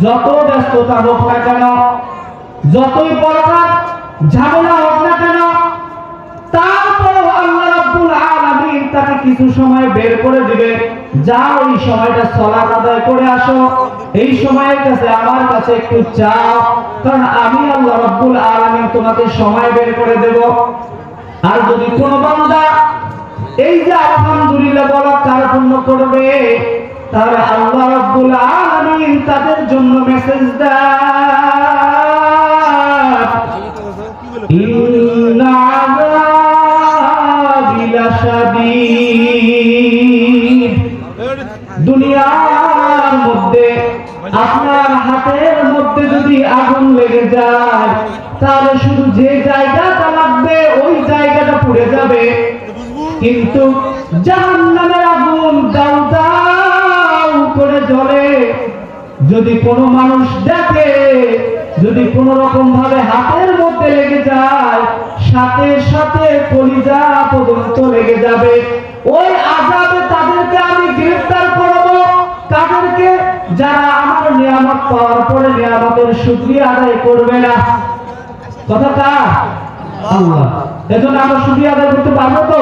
যত ব্যস্ততা হোক না কেন, যতই বড়কার ঝামেলা হোক না কেন, তারপরও আল্লাহ রাব্বুল আলামিন তাকে কিছু সময় বের করে দিবে, যাও এই সময়টা সালাত আদায় করে আসো, এই সময়ের কাছে আমার কাছে একটু চাও, কারণ আমি আল্লাহ রাব্বুল আলামিন তোমাকে সময় বের করে দেব। আর যদি কোন বান্দা এই যে আলহামদুলিল্লাহ বলা কার্পণ্য করবে, তাহলে আল্লাহ রাব্বুল আলামিন তাদের জন্য মেসেজ দেয়, ইন্না আযাবি লাশাদীদ। দুনিয়ার মধ্যে আপনার হাতের মধ্যে যদি আগুন লেগে যায়, তাহলে শুধু যে জায়গাটা লাগবে ওই জায়গাটা পুড়ে যাবে, কিন্তু জাহান্নামের আগুন দাউ দাউ করে জ্বলে। যদি কোনো মানুষ দেখে, যদি কোনো রকম ভাবে হাতের মধ্যে লেগে যায়, সাথে সাথে কলিজা পর্যন্ত লেগে যাবে। ওই আযাবে তাদেরকে আমি গ্রেফতার করব, তাদেরকে যারা আমার নিয়ামত পাওয়ার পরে নিয়ামতের শুকরিয়া আদায় করবে না। কথাটা আল্লাহ, এজন্য আমরা শুকরিয়া আদায় করতে পারবো তো?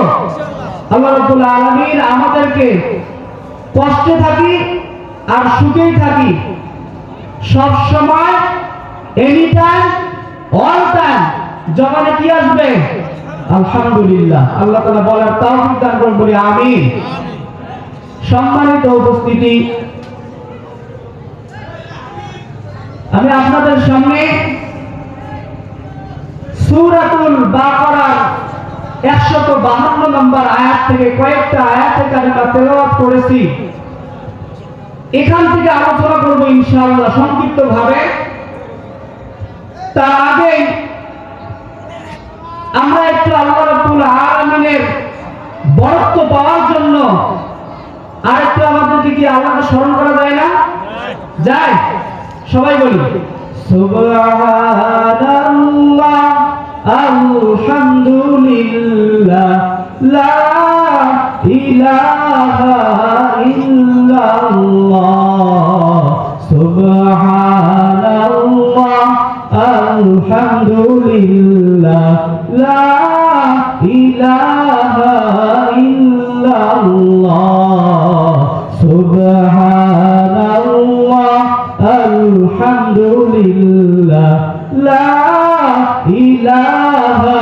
আল্লাহ রাব্বুল আলামিন আমাদেরকে কষ্টে থাকি আর সুখেই থাকি, সব সময়, এনি টাইম, অল টাইম জবানে কি আসবে? আলহামদুলিল্লাহ। আল্লাহ তাআলা বলার তৌফিক দান করুন, বলি আমিন। সম্মানিত উপস্থিতি, আমি আপনাদের সামনে সূরাতুল বাকারার 152 নম্বর আয়াত থেকে কয়েকটা আয়াতে কারিমা তেলাওয়াত করেছি। এখান থেকে আলোচনা করব ইনশাআল্লাহ সংক্ষিপ্ত ভাবে। তার আগে আমরা একটু আল্লাহ রাব্বুল আলামিনের বরকত পাওয়ার জন্য আরেকটু আমাদেরকে কি আল্লাহকে স্মরণ করা যায় না? যায়। সবাই বলি সুবহানাল্লাহ, আলহামদুলিল্লাহ, লা ইলাহা ইল্লাল্লাহ, সুবহানাল্লাহ, আলহামদুলিল্লাহ, লা ইলাহা ইল্লাল্লাহ, সুবহানাল্লাহ, আলহামদুলিল্লাহ, লা ইলাহা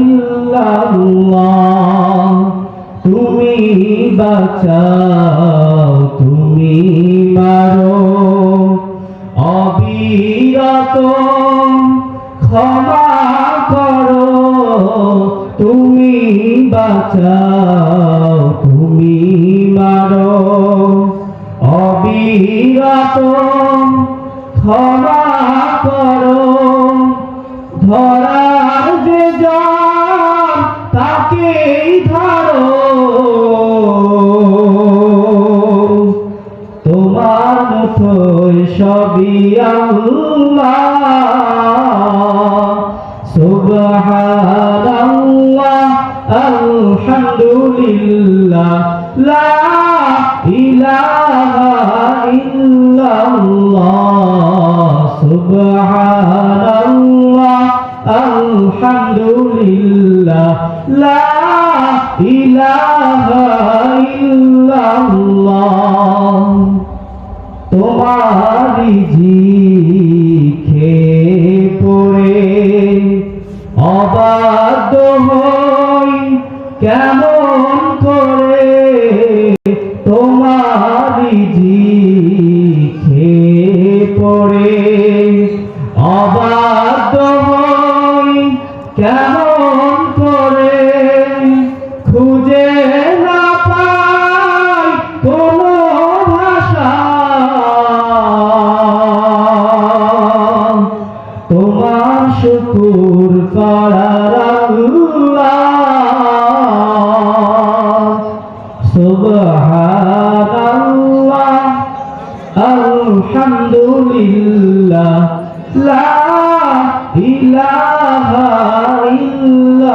ইল্লাল্লাহ। তুমি বাঁচাও, তুমি মারো, অবিরত ক্ষমা করো। তুমি বাঁচাও, তুমি মারো, অবিরত ক্ষমা করো। ধরার যে জন তাকেই ধরো, তোমার মুঠোয় সবই আল্লাহ। সুবহানাল্লাহ, আলহামদুলিল্লাহ, লা ইলাহা ইল্লাল্লাহ, সুবহানাল্লাহ, আলহামদুলিল্লাহ, লা ইলাহা ইল্লাল্লাহ। তোমারি জিখে পড়ে অবাধ্য হই কেমন করে, তোমারি জিখে পড়ে অবাধ্য হই কেমন করে, খুঁজে না পাই কোনো ভাষা, তোমার শুকর করার আল্লাহ। সুবহানাল্লাহ, আলহামদুলিল্লাহ, লা ইলাহা ইল্লাল্লাহ,